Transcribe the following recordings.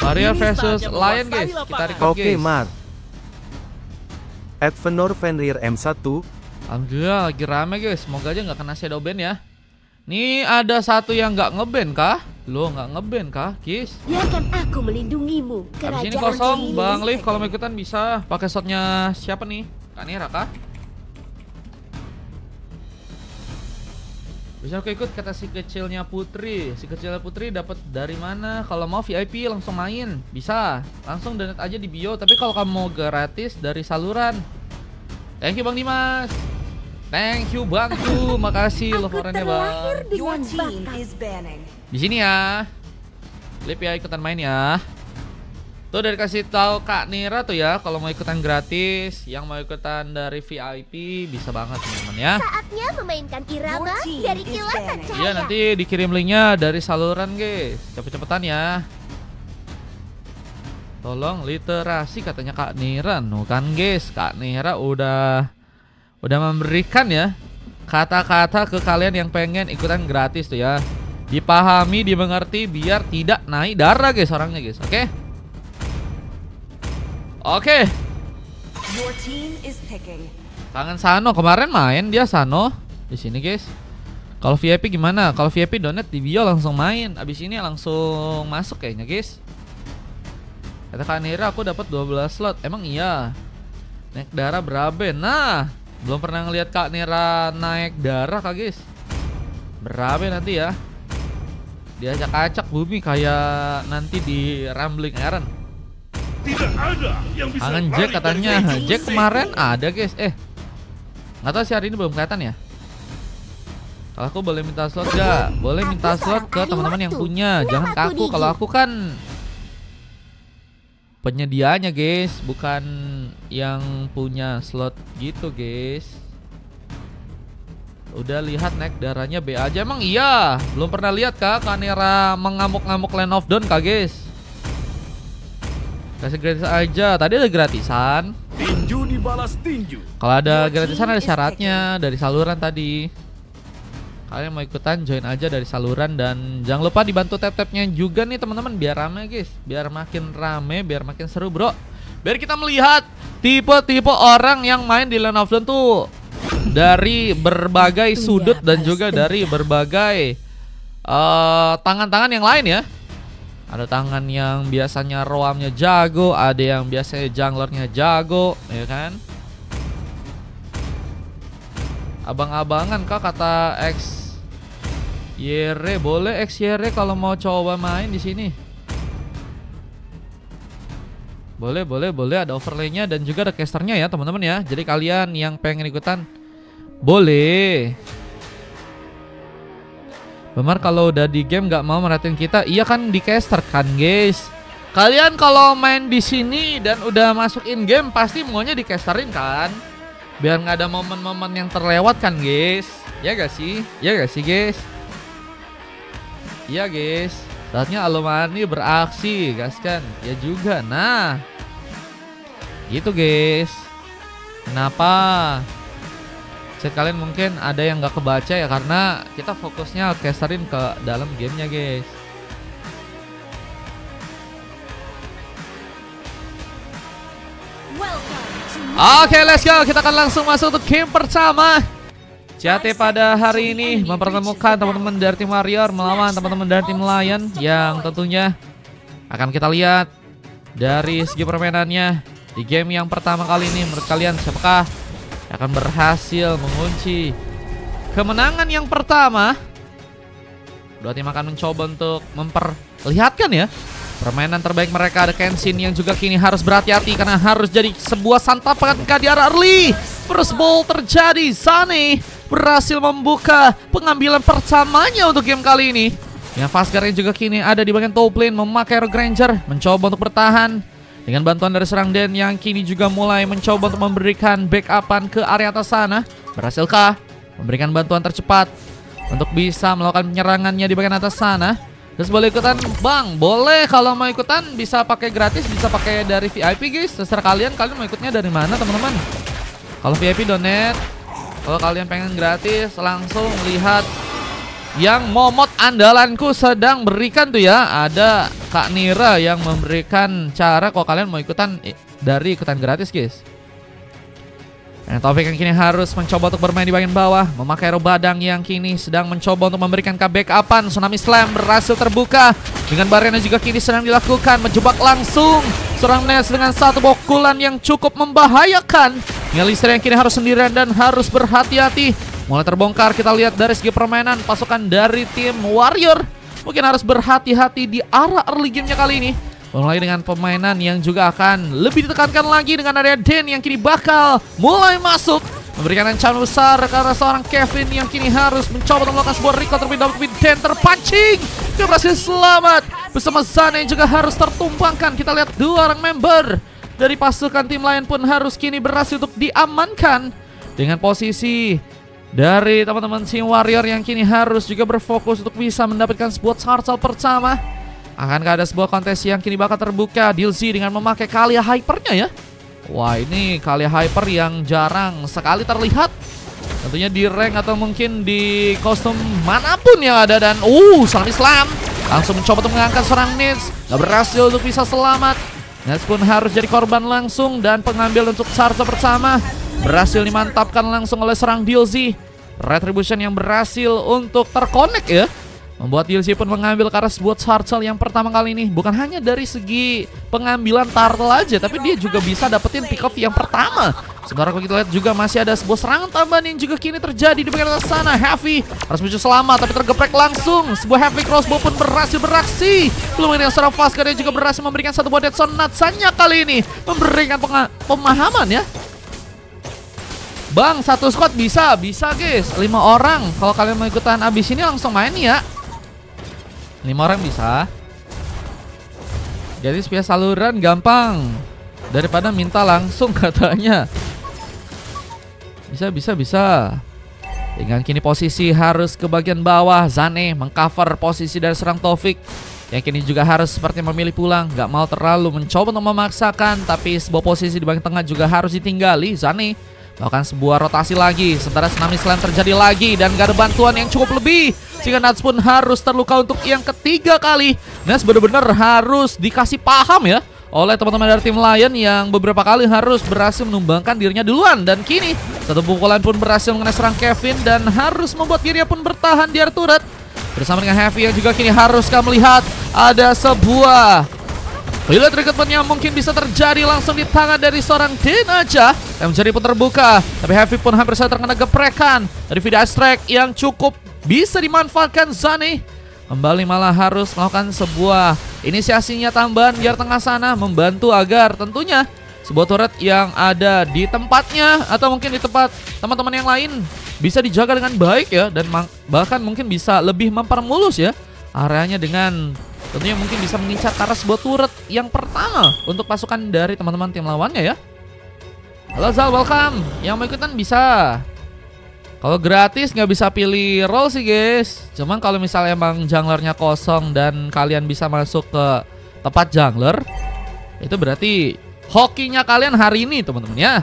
Warrior versus Lion guys. Kita record Oke, guys. Mar. Advenor Fenrir M1. Alhamdulillah lagi rame guys. Semoga aja nggak kena shadow ban ya. Nih ada satu yang nggak ngeban kah? Lo nggak ngeban kah, guys? Biarkan aku melindungimu. Habis ini kosong, Bang Liv kalau mau ikutan bisa pakai shotnya siapa nih? Kak Nira kah? Bisa aku ikut kata si kecilnya Putri. Si kecilnya Putri dapat dari mana? Kalau mau VIP langsung main, bisa. Langsung donate aja di bio. Tapi kalau kamu mau gratis dari saluran. Thank you Bang Dimas. Thank you Bang Ju. Makasih love orangnya Bang. Di sini ya. Lip ya ikutan main ya. Tuh dari kasih tahu Kak Nira tuh ya, kalau mau ikutan gratis, yang mau ikutan dari VIP bisa banget teman-teman ya. Saatnya memainkan irama dari kilatan cahaya. Iya nanti dikirim linknya dari saluran guys. Cepet-cepetan ya. Tolong literasi katanya Kak Nira. No kan guys, Kak Nira udah memberikan ya kata-kata ke kalian yang pengen ikutan gratis tuh ya. Dipahami, dimengerti biar tidak naik darah guys orangnya guys. Oke? Oke. Kangen Sano kemarin main dia Sano di sini guys. Kalau VIP gimana? Kalau VIP donate di bio langsung main. Abis ini langsung masuk kayaknya guys. Kata Kak Nira aku dapat 12 slot. Emang iya. Naik darah berapa? Nah, belum pernah ngeliat Kak Nira naik darah Kak guys. Berapa nanti ya? Diacak-acak bumi kayak nanti di Rambling Iron. Tidak ada yang bisa Kangen Jack katanya. Jack kemarin ada guys. Nggak tahu sih hari ini belum kelihatan ya. Kalau aku boleh minta slot gak? Boleh minta slot ke teman-teman yang punya. Jangan ke aku. Kalau aku kan penyediaannya guys, bukan yang punya slot gitu guys. Udah lihat naik darahnya B aja. Emang iya? Belum pernah lihat kak Kak Nira mengamuk-ngamuk Land of Dawn kak guys. Kasih gratis aja. Tadi ada gratisan. Tinju dibalas tinju. Kalau ada gratisan ada syaratnya dari saluran tadi. Kalian mau ikutan join aja dari saluran. Dan jangan lupa dibantu tap-tapnya juga nih teman-teman. Biar rame guys. Biar makin rame. Biar makin seru bro. Biar kita melihat tipe-tipe orang yang main di Land of Dawn tuh dari berbagai sudut. Dan juga dari berbagai tangan-tangan yang lain ya. Ada tangan yang biasanya roamnya jago, ada yang biasanya junglernya jago, ya kan? Abang-abangan kak kata X Yere, boleh X Yere kalau mau coba main di sini. Boleh ada overlaynya dan juga ada casternya ya teman-teman ya. Jadi kalian yang pengen ikutan boleh. Bemar kalau udah di game nggak mau merhatiin kita, iya kan di caster kan guys. Kalian kalau main di sini dan udah masuk in game pasti maunya di casterin kan, biar nggak ada momen-momen yang terlewat kan guys. Ya gak sih? Ya gak sih guys? Iya guys. Saatnya Alumani beraksi, gas kan? Ya juga. Nah, gitu guys. Kenapa? Kalian mungkin ada yang nggak kebaca ya karena kita fokusnya casterin ke dalam gamenya guys. Oke, let's go. Kita akan langsung masuk untuk game pertama. CT pada hari ini mempertemukan teman-teman dari tim Warrior melawan teman-teman dari tim Lion yang tentunya akan kita lihat dari segi permainannya di game yang pertama kali ini. Menurut kalian siapakah akan berhasil mengunci kemenangan yang pertama? Dua tim akan mencoba untuk memperlihatkan ya permainan terbaik mereka. Ada Kenshin yang juga kini harus berhati-hati karena harus jadi sebuah santapan di arah early. First ball terjadi. Zane berhasil membuka pengambilan pertamanya untuk game kali ini. Yang Fastguard juga kini ada di bagian top lane memakai Rogue Ranger mencoba untuk bertahan. Dengan bantuan dari serang Den yang kini juga mulai mencoba untuk memberikan backupan ke area atas sana. Berhasilkah memberikan bantuan tercepat untuk bisa melakukan penyerangannya di bagian atas sana. Terus boleh ikutan bang? Boleh, kalau mau ikutan bisa pakai gratis, bisa pakai dari VIP guys. Terserah kalian mau ikutnya dari mana teman-teman. Kalau VIP donate. Kalau kalian pengen gratis langsung lihat yang momot andalanku sedang berikan tuh ya. Ada Kak Nira yang memberikan cara kalau kalian mau ikutan dari ikutan gratis guys. Dan Taufik yang kini harus mencoba untuk bermain di bagian bawah, memakai Hero Badang yang kini sedang mencoba untuk memberikan backupan. Tsunami Slam berhasil terbuka dengan barrier juga kini sedang dilakukan, menjebak langsung seorang Nets dengan satu pukulan yang cukup membahayakan. Ngelisir yang kini harus sendirian dan harus berhati-hati. Mulai terbongkar kita lihat dari segi permainan pasukan dari tim Warrior mungkin harus berhati-hati di arah early gamenya kali ini. Mulai dengan permainan yang juga akan lebih ditekankan lagi dengan area Den yang kini bakal mulai masuk, memberikan ancaman besar karena seorang Kevin yang kini harus mencoba untuk melakukan sebuah recall terlebih dahulu. Tapi Den terpancing, dia berhasil selamat bersama Zane yang juga harus tertumpangkan. Kita lihat dua orang member dari pasukan tim lain pun harus kini berhasil untuk diamankan dengan posisi dari teman-teman tim Warrior yang kini harus juga berfokus untuk bisa mendapatkan sebuah charge pertama. Akankah ada sebuah kontes yang kini bakal terbuka? Dilzy dengan memakai Kalia Hypernya ya. Wah, ini Kalia Hyper yang jarang sekali terlihat. Tentunya di rank atau mungkin di kostum manapun yang ada. Dan Tsunami Slam langsung mencoba untuk mengangkat seorang Nets. Gak berhasil untuk bisa selamat. Nets pun harus jadi korban langsung. Dan pengambil untuk charge pertama berhasil dimantapkan langsung oleh seorang Dilzy. Retribution yang berhasil untuk terkonek ya, membuat Dilzy pun mengambil ke arah sebuah turtle yang pertama kali ini. Bukan hanya dari segi pengambilan turtle aja, tapi dia juga bisa dapetin pick off yang pertama. Sementara kalau kita lihat juga masih ada sebuah serangan tambahan yang juga kini terjadi di bagian atas sana. Heavy harus muncul selamat tapi tergeprek langsung. Sebuah heavy crossbow pun berhasil beraksi. Belum ini yang seorang Vaskar yang juga berhasil memberikan satu buah Deadson Natsanya kali ini, memberikan pemahaman ya. Bang, satu squad bisa guys, 5 orang. Kalau kalian mau ikutan abis ini langsung main ya. 5 orang bisa. Jadi via saluran gampang daripada minta langsung katanya. Bisa. Dengan kini posisi harus ke bagian bawah. Zane mengcover posisi dari serang Taufik yang kini juga harus seperti memilih pulang. Gak mau terlalu mencoba untuk memaksakan, tapi sebuah posisi di bagian tengah juga harus ditinggali. Zane melakukan sebuah rotasi lagi, sementara Tsunami Slam terjadi lagi dan gak ada bantuan yang cukup lebih, sehingga Nats pun harus terluka untuk yang ketiga kali. Nats benar-benar harus dikasih paham ya oleh teman-teman dari tim Lion yang beberapa kali harus berhasil menumbangkan dirinya duluan. Dan kini satu pukulan pun berhasil mengenai serang Kevin dan harus membuat dirinya pun bertahan di area turret. Bersama dengan Heavy yang juga kini haruskah melihat ada sebuah pilot recruitment yang mungkin bisa terjadi langsung di tangan dari seorang Den aja. Yang menjadi pun terbuka, tapi Heavy pun hampir saja terkena geprekan dari Vida Strike yang cukup bisa dimanfaatkan. Zane kembali malah harus melakukan sebuah inisiasinya tambahan di tengah sana, membantu agar tentunya sebuah turret yang ada di tempatnya atau mungkin di tempat teman-teman yang lain bisa dijaga dengan baik ya. Dan bahkan mungkin bisa lebih mempermulus ya areanya, dengan tentunya mungkin bisa mengincar ke arah sebuah turret yang pertama untuk pasukan dari teman-teman tim lawannya ya. Halo Zal, welcome. Yang mau ikutan bisa. Kalau gratis nggak bisa pilih role sih guys. Cuman kalau misalnya emang junglernya kosong dan kalian bisa masuk ke tempat jungler, itu berarti hokinya kalian hari ini teman-teman ya.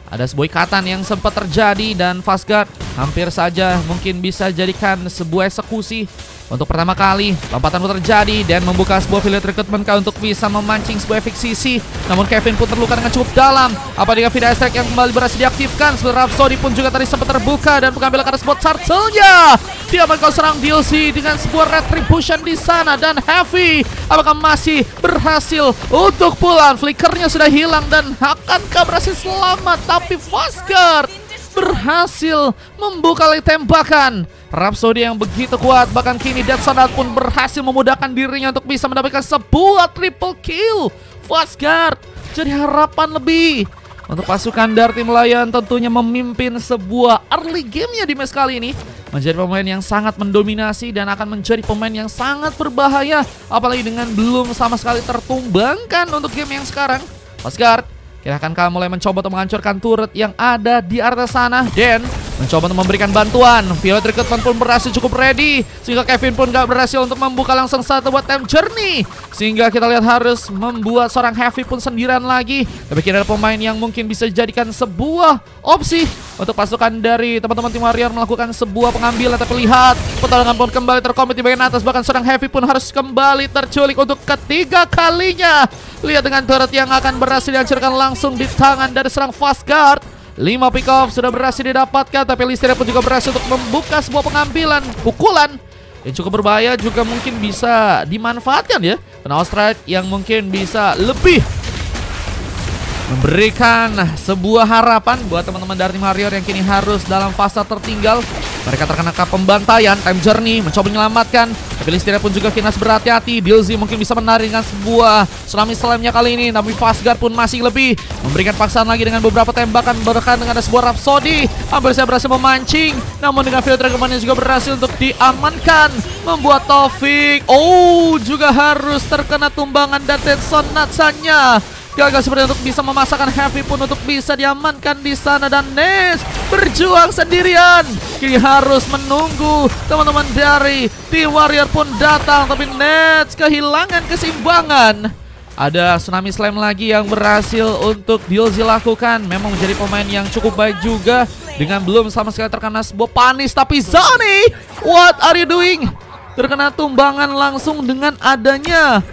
Ada sebuah ikatan yang sempat terjadi dan Vaskar hampir saja mungkin bisa jadikan sebuah eksekusi. Untuk pertama kali lompatan pun terjadi dan membuka sebuah field recruitment untuk bisa memancing sebuah efek sisi. Namun Kevin pun terluka dengan cukup dalam. Apa dengan Vida Strike yang kembali berhasil diaktifkan. Sebenarnya Rhapsody pun juga tadi sempat terbuka dan mengambil ke arah spot turtle-nya. Dia akan serang Dilzy dengan sebuah retribution di sana. Dan Heavy apakah masih berhasil untuk pulang? Flickernya sudah hilang dan akankah berhasil selamat? Tapi Vaskar berhasil membuka tembakan. Rhapsody yang begitu kuat, bahkan kini Deadson pun berhasil memudahkan dirinya untuk bisa mendapatkan sebuah triple kill. Vaskar jadi harapan lebih untuk pasukan dari tim Lion, tentunya memimpin sebuah early gamenya di match kali ini. Menjadi pemain yang sangat mendominasi dan akan menjadi pemain yang sangat berbahaya, apalagi dengan belum sama sekali tertumbangkan untuk game yang sekarang. Vaskar, kira akankah mulai mencoba untuk menghancurkan turret yang ada di area sana? Dan mencoba untuk memberikan bantuan. Violet Recruitment pun berhasil cukup ready, sehingga Kevin pun gak berhasil untuk membuka langsung satu buat Time Journey, sehingga kita lihat harus membuat seorang Heavy pun sendirian lagi. Tapi kira ada pemain yang mungkin bisa dijadikan sebuah opsi untuk pasukan dari teman-teman tim Warrior melakukan sebuah pengambilan. Tapi lihat, pertolongan pun kembali terkomit di bagian atas, bahkan seorang Heavy pun harus kembali terculik untuk ketiga kalinya. Lihat dengan turret yang akan berhasil dihancurkan langsung di tangan dari serang Fast Guard. 5 pick off sudah berhasil didapatkan, tapi Listeria pun juga berhasil untuk membuka sebuah pengambilan pukulan yang cukup berbahaya, juga mungkin bisa dimanfaatkan ya. Karena Austrite yang mungkin bisa lebih memberikan sebuah harapan buat teman-teman dari tim Warrior yang kini harus dalam fase tertinggal. Mereka terkena pembantaian. Time Journey mencoba menyelamatkan, tapi Listeria pun juga kini harus berhati-hati. DLZ mungkin bisa menarik dengan sebuah Tsunami Slam-nya kali ini, tapi Fast Guard pun masih lebih memberikan paksaan lagi dengan beberapa tembakan, bahkan dengan ada sebuah Rhapsody. Hampir saya berhasil memancing, namun dengan Violet Recruitment juga berhasil untuk diamankan, membuat Taufik juga harus terkena tumbangan dan Tetson Natsanya. Gagal seperti untuk bisa memasakkan Heavy pun untuk bisa diamankan di sana, dan Nets berjuang sendirian. Kini harus menunggu teman-teman dari tim Warrior pun datang, tapi Nets kehilangan keseimbangan. Ada Tsunami Slam lagi yang berhasil untuk DLZ lakukan. Memang menjadi pemain yang cukup baik juga, dengan belum sama sekali terkena sebuah panis. Tapi Zani, what are you doing? Terkena tumbangan langsung dengan adanya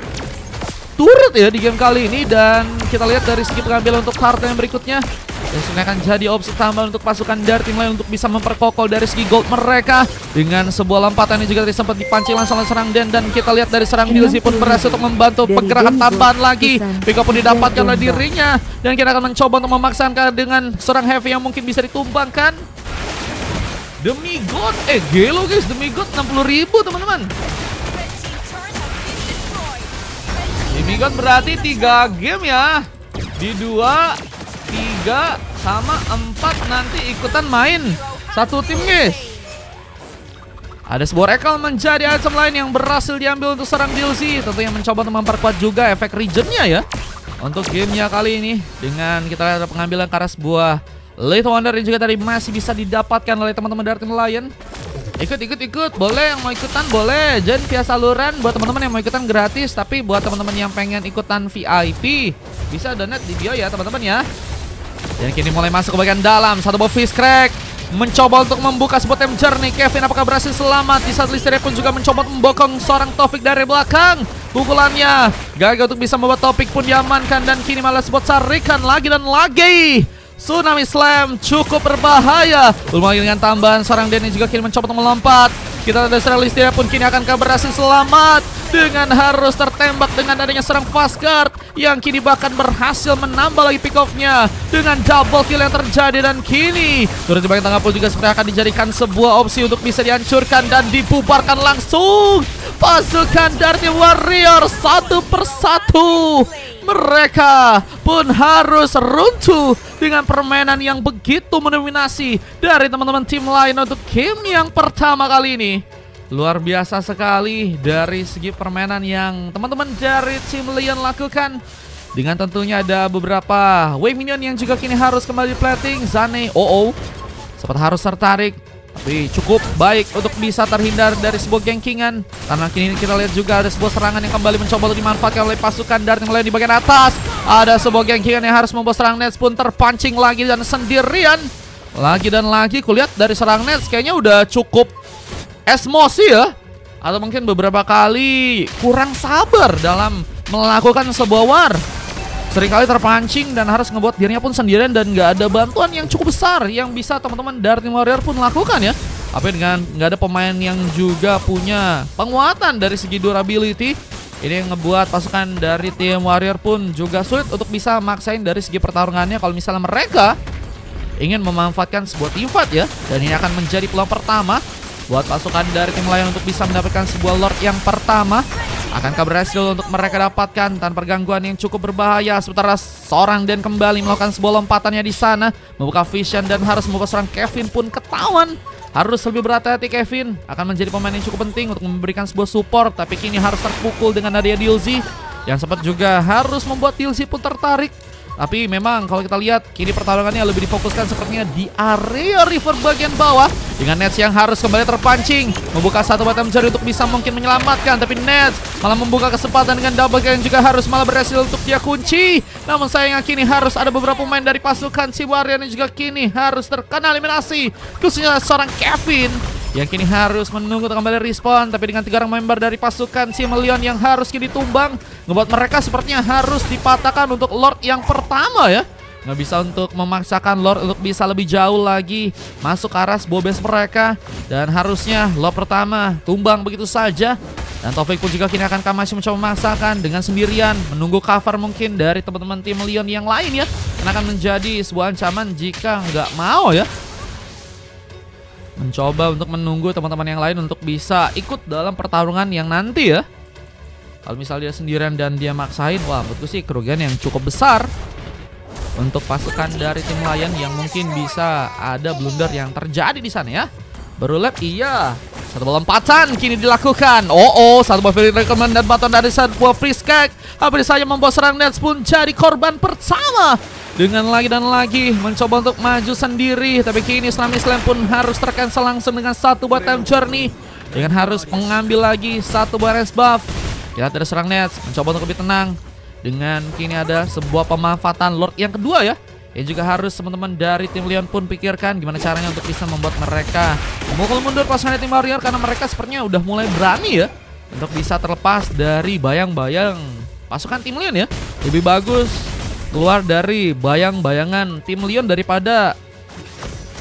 turret ya di game kali ini. Dan kita lihat dari segi pengambilan untuk kartu yang berikutnya, dan ini akan jadi opsi tambahan untuk pasukan dari tim lain untuk bisa memperkokoh dari segi gold mereka dengan sebuah lompatan yang juga tadi sempat dipancing langsung oleh serang Den. Dan kita lihat dari serang DLZ pun berhasil untuk membantu pergerakan tambahan lagi. Pick pun didapatkan oleh dirinya, dan kita akan mencoba untuk memaksakan dengan serang Heavy yang mungkin bisa ditumbangkan. Demi God, gelo guys, demi God 60.000 teman-teman. Demi God berarti 3 game ya. Di 2, 3, sama 4 nanti ikutan main satu tim guys. Ada sebuah recall menjadi item lain yang berhasil diambil untuk serang DLZ. Tentunya mencoba untuk memperkuat juga efek regionnya ya untuk gamenya kali ini. Dengan kita lihat ada pengambilan ke arah sebuah Lethal Wonder yang juga tadi masih bisa didapatkan oleh teman-teman dari tim Lion. Ikut, boleh yang mau ikutan boleh. Jangan via saluran, buat teman-teman yang mau ikutan gratis. Tapi buat teman-teman yang pengen ikutan VIP, bisa donate di bio ya teman-teman ya. Dan kini mulai masuk ke bagian dalam. Satu buah Fist Crack mencoba untuk membuka sebuah Time Journey. Kevin apakah berhasil selamat? Di saat Listeria pun juga mencoba membokong seorang Taufik dari belakang. Pukulannya gagal untuk bisa membuat Taufik pun diamankan, dan kini malah sebuah sarikan lagi dan lagi. Tsunami Slam cukup berbahaya. Belum lagi dengan tambahan seorang Denny juga kini mencoba untuk melompat. Kita ada serang Listeria pun kini akan berhasil selamat dengan harus tertembak dengan adanya serang Fast Guard yang kini bahkan berhasil menambah lagi pick off-nya dengan double kill yang terjadi. Dan kini turut di bagian tengah pun juga sebenarnya akan dijadikan sebuah opsi untuk bisa dihancurkan dan dibubarkan langsung pasukan dari tim Warrior satu persatu. Mereka pun harus runtuh dengan permainan yang begitu mendominasi dari teman-teman tim lain untuk game yang pertama kali ini. Luar biasa sekali dari segi permainan yang teman-teman dari tim Lion lakukan. Dengan tentunya ada beberapa wave minion yang juga kini harus kembali plating. Zane sempat harus tertarik, tapi cukup baik untuk bisa terhindar dari sebuah gankingan. Karena kini kita lihat juga ada sebuah serangan yang kembali mencoba untuk dimanfaatkan oleh pasukan dari tim lain di bagian atas. Ada sebuah gankingan yang harus membuat serang Nets pun terpancing lagi dan sendirian. Lagi dan lagi kulihat dari serang Nets kayaknya udah cukup emosi ya. Atau mungkin beberapa kali kurang sabar dalam melakukan sebuah war. Seringkali terpancing dan harus ngebuat dirinya pun sendirian, dan nggak ada bantuan yang cukup besar yang bisa teman-teman dari tim Warrior pun lakukan ya. Tapi dengan nggak ada pemain yang juga punya penguatan dari segi durability, ini yang ngebuat pasukan dari tim Warrior pun juga sulit untuk bisa maksain dari segi pertarungannya kalau misalnya mereka ingin memanfaatkan sebuah team fight ya. Dan ini akan menjadi peluang pertama buat pasukan dari tim lain untuk bisa mendapatkan sebuah Lord yang pertama. Akankah berhasil untuk mereka dapatkan tanpa gangguan yang cukup berbahaya? Sementara seorang Dan kembali melakukan sebuah lompatannya di sana, membuka vision dan harus membuat seorang Kevin pun ketahuan. Harus lebih berhati-hati Kevin, akan menjadi pemain yang cukup penting untuk memberikan sebuah support. Tapi kini harus terpukul dengan adanya DLZ yang sempat juga harus membuat DLZ pun tertarik Tapi memang kalau kita lihat kini pertarungannya lebih difokuskan sepertinya di area river bagian bawah. Dengan Nets yang harus kembali terpancing, membuka satu bottom jari untuk bisa mungkin menyelamatkan. Tapi Nets malah membuka kesempatan dengan double kill yang juga harus malah berhasil untuk dia kunci. Namun sayangnya kini harus ada beberapa pemain dari pasukan si Warrior yang juga kini harus terkena eliminasi. Khususnya seorang Kevin yang kini harus menunggu untuk kembali respawn. Tapi dengan 3 orang member dari pasukan si Melion yang harus kini tumbang, ngebuat mereka sepertinya harus dipatahkan untuk Lord yang pertama ya. Nggak bisa untuk memaksakan Lord untuk bisa lebih jauh lagi masuk ke arah sebuah base mereka. Dan harusnya Lord pertama tumbang begitu saja. Dan Taufik pun juga kini akan masih mencoba memaksakan dengan sendirian, menunggu cover mungkin dari teman-teman tim Leon yang lain ya. Karena akan menjadi sebuah ancaman jika nggak mau ya mencoba untuk menunggu teman-teman yang lain untuk bisa ikut dalam pertarungan yang nanti ya. Kalau misalnya dia sendirian dan dia maksain, wah menurutku sih kerugian yang cukup besar untuk pasukan dari tim Lion yang mungkin bisa ada blunder yang terjadi di sana ya. Baru lap, iya. Satu bola lompatan kini dilakukan. Satu bola free recommend dan baton dari sebuah free skag. Hampir saja membawa serang Nets pun jadi korban pertama. Dengan lagi dan lagi mencoba untuk maju sendiri. Tapi kini Islam pun harus tercancel langsung dengan satu buah time journey. Dengan harus mengambil lagi satu buah rest buff. Kita ada serang Nets mencoba untuk lebih tenang. Dengan kini ada sebuah pemanfaatan Lord yang kedua ya. Yang juga harus teman-teman dari tim Leon pun pikirkan gimana caranya untuk bisa membuat mereka memukul mundur pasukan tim Warrior. Karena mereka sepertinya udah mulai berani ya untuk bisa terlepas dari bayang-bayang pasukan tim Leon ya. Lebih bagus keluar dari bayang-bayangan tim Leon daripada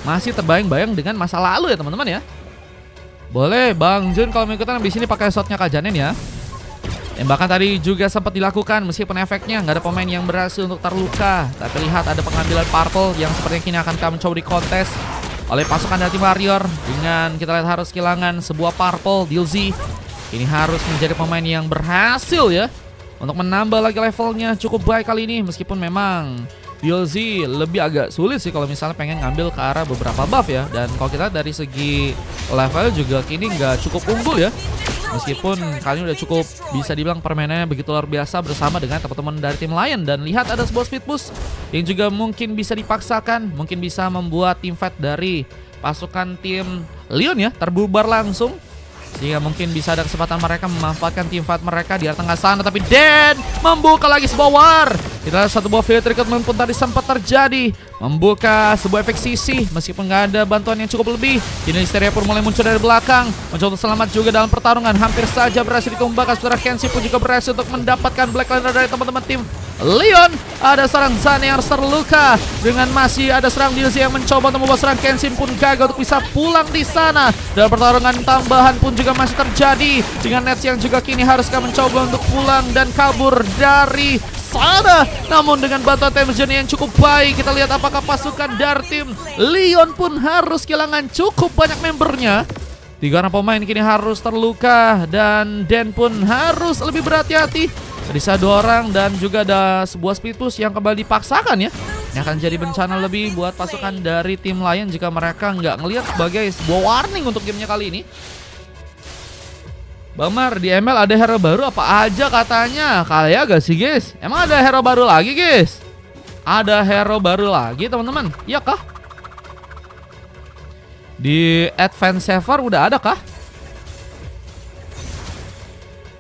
masih terbayang-bayang dengan masa lalu ya teman-teman ya. Boleh Bang Jun kalau mau ikutan di sini pakai shotnya Kak Janin ya. Yang bahkan tadi juga sempat dilakukan meskipun efeknya nggak ada pemain yang berhasil untuk terluka. Tapi lihat ada pengambilan purple yang sepertinya kini akan kami coba di kontes oleh pasukan dari tim Warrior. Dengan kita lihat harus kehilangan sebuah purple. Dilzy ini harus menjadi pemain yang berhasil ya untuk menambah lagi levelnya cukup baik kali ini. Meskipun memang Dilzy lebih agak sulit sih kalau misalnya pengen ngambil ke arah beberapa buff ya. Dan kalau kita dari segi level juga kini nggak cukup unggul ya. Meskipun kali ini udah cukup bisa dibilang permainannya begitu luar biasa bersama dengan teman-teman dari tim Lion. Dan lihat ada sebuah speed push yang juga mungkin bisa dipaksakan. Mungkin bisa membuat tim fight dari pasukan tim Leon ya terbubar langsung. Sehingga mungkin bisa ada kesempatan mereka memanfaatkan tim fight mereka di tengah sana. Tapi Dan membuka lagi sebuah war. Kita lihat satu buah field recruitment pun tadi sempat terjadi. Membuka sebuah efek sisi meskipun nggak ada bantuan yang cukup lebih. Kini Hysteria pun mulai muncul dari belakang. Mencoba untuk selamat juga dalam pertarungan. Hampir saja berhasil ditumbangkan. Saudara Kenshi pun juga berhasil untuk mendapatkan Black Lantern dari teman-teman tim Leon. Ada serang Zan yang terluka. Dengan masih ada serang Dilzy yang mencoba untuk membawa serang Kenshi pun gagal untuk bisa pulang di sana. Dalam pertarungan tambahan pun juga masih terjadi. Dengan Nets yang juga kini haruskah mencoba untuk pulang dan kabur dari sana. Namun dengan bantuan time journey yang cukup baik, kita lihat apakah pasukan dari tim Leon pun harus kehilangan cukup banyak membernya. 3 orang pemain kini harus terluka dan Dan pun harus lebih berhati-hati. Bisa 2 orang dan juga ada sebuah speed push yang kembali dipaksakan ya. Ini akan jadi bencana lebih buat pasukan dari tim Lion jika mereka nggak ngelihat sebagai sebuah warning untuk gamenya kali ini. Bang Mar, di ML ada hero baru apa aja katanya? Kali ya gak sih guys? Emang ada hero baru lagi guys? Ada hero baru lagi teman-teman? Iya kah? Di Advance Server udah ada kah?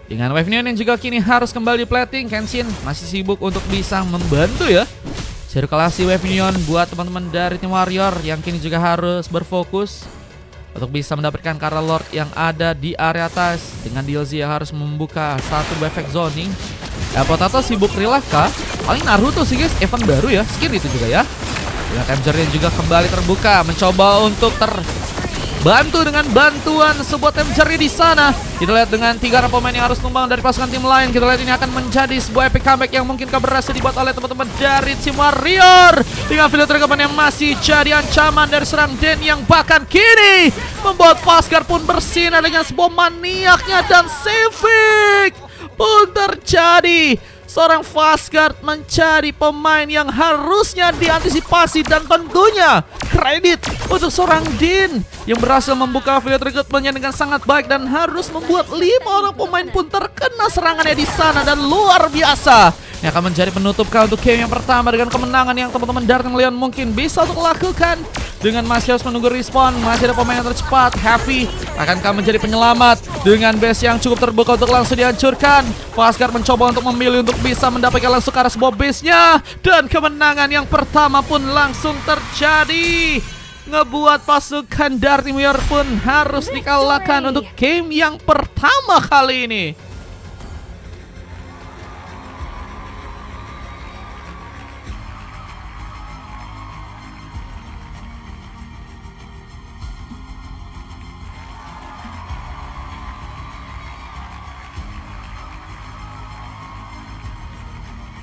Dengan Wave Neon yang juga kini harus kembali plating, Kenshin masih sibuk untuk bisa membantu ya sirkulasi Wave Neon buat teman-teman dari tim Warrior yang kini juga harus berfokus untuk bisa mendapatkan Kara Lord yang ada di area atas. Dengan Dilzy yang harus membuka satu efek zoning. Potato sibuk relive kah? Paling Naruto sih guys, event baru ya, skin itu juga ya. Dengan Temzer yang juga kembali terbuka, mencoba untuk terbantu dengan bantuan sebuah Temzer di sana. Kita lihat dengan 3 orang pemain yang harus tumbang dari pasukan tim lain. Kita lihat ini akan menjadi sebuah epic comeback yang mungkin berhasil dibuat oleh teman-teman dari tim Warrior. Dengan field recommend yang masih jadi ancaman dari serang Den yang bahkan kini membuat Fastguard pun bersinar dengan sebuah maniaknya. Dan Civic pun terjadi. Seorang Fastguard mencari pemain yang harusnya diantisipasi. Dan tentunya kredit untuk seorang Din yang berhasil membuka field recruitment-nya dengan sangat baik. Dan harus membuat 5 orang pemain pun terkena serangannya di sana. Dan luar biasa Ini akan menjadi penutup kah untuk game yang pertama dengan kemenangan yang teman-teman Darting Lion mungkin bisa untuk lakukan. Dengan masih harus menunggu respawn, masih ada pemain yang tercepat. Heavy akankah menjadi penyelamat dengan base yang cukup terbuka untuk langsung dihancurkan. Fastguard mencoba untuk memilih untuk bisa mendapatkan langsung ke arah sebuah base-nya. Dan kemenangan yang pertama pun langsung terjadi. Ngebuat pasukan Darting Warrior pun harus dikalahkan untuk game yang pertama kali ini.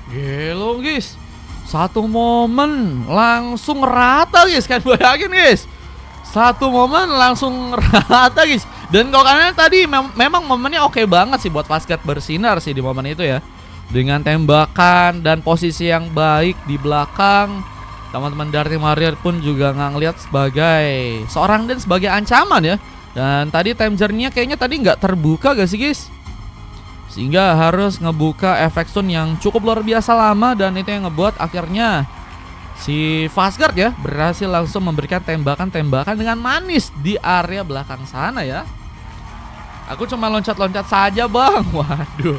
Gelo guys, satu momen langsung rata guys, kan bayangin guys, satu momen langsung rata guys. Dan kalau kalian tadi memang momennya oke banget sih buat Fastguard bersinar sih di momen itu ya, dengan tembakan dan posisi yang baik di belakang. Teman-teman Darting Warrior pun juga nggak ngeliat sebagai seorang dan sebagai ancaman ya. Dan tadi time journey-nya kayaknya tadi nggak terbuka gak sih guys, sehingga harus ngebuka efek stun yang cukup luar biasa lama. Dan itu yang ngebuat akhirnya si Fastguard ya berhasil langsung memberikan tembakan-tembakan dengan manis di area belakang sana ya. Aku cuma loncat-loncat saja bang. Waduh,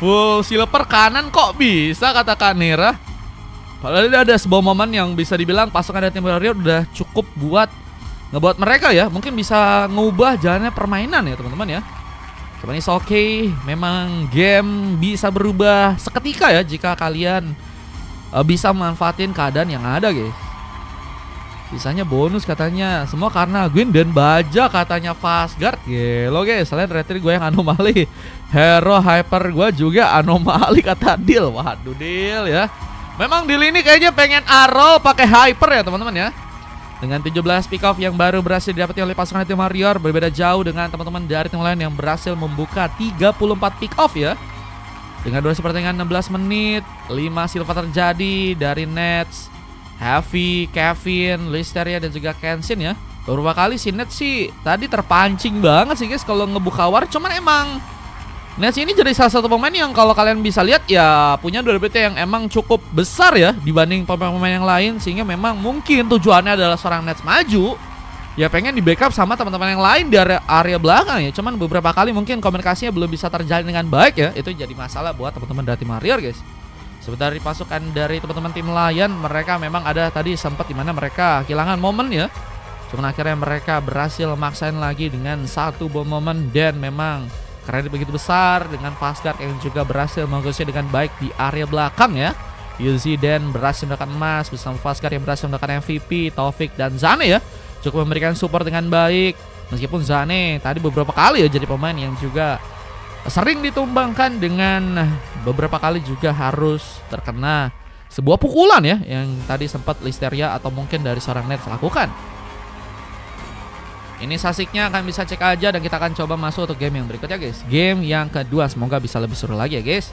full silver kanan kok bisa, kata Kak Nera. Padahal ada sebuah momen yang bisa dibilang pasukan Darting Warrior udah cukup buat ngebuat mereka ya mungkin bisa ngubah jalannya permainan ya teman-teman ya. Cuman it's okay, memang game bisa berubah seketika ya jika kalian bisa memanfaatin keadaan yang ada guys. Sisanya bonus katanya, semua karena Gwyn dan Baja katanya Fastguard. Gelo guys, selain retri gue yang anomali, hero hyper gue juga anomali kata Dil. Waduh Dil ya, memang Dil ini kayaknya pengen arrow pakai hyper ya teman-teman ya. Dengan 17 pick off yang baru berhasil didapati oleh pasukan Darting Warrior, berbeda jauh dengan teman-teman dari tim lain yang berhasil membuka 34 pick off ya. Dengan durasi pertandingan 16 menit, 5 silver terjadi dari Nets, Heavy, Kevin, Listeria dan juga Kenshin ya. Beberapa kali si Nets sih tadi terpancing banget sih guys kalau ngebuka war. Cuman emang Nets ini jadi salah satu pemain yang kalau kalian bisa lihat ya punya durability yang emang cukup besar ya dibanding pemain-pemain yang lain, sehingga memang mungkin tujuannya adalah seorang Nets maju ya pengen di backup sama teman-teman yang lain di area belakang ya. Cuman beberapa kali mungkin komunikasinya belum bisa terjalin dengan baik ya, itu jadi masalah buat teman-teman Darting Warrior guys. Sebentar pasukan dari teman-teman tim Lion, mereka memang ada tadi sempat dimana mereka kehilangan momen ya. Cuman akhirnya mereka berhasil maksain lagi dengan satu bom momen, dan memang kredit begitu besar dengan Fastguard yang juga berhasil menguasai dengan baik di area belakang ya. Yuzi dan berhasil mendapatkan emas bersama Fastguard yang berhasil mendapatkan MVP. Taufik dan Zane ya cukup memberikan support dengan baik. Meskipun Zane tadi beberapa kali ya jadi pemain yang juga sering ditumbangkan, dengan beberapa kali juga harus terkena sebuah pukulan ya yang tadi sempat Listeria atau mungkin dari seorang Nets lakukan. Ini sasiknya akan bisa cek aja, dan kita akan coba masuk untuk game yang berikutnya guys. Game yang kedua, semoga bisa lebih seru lagi ya guys.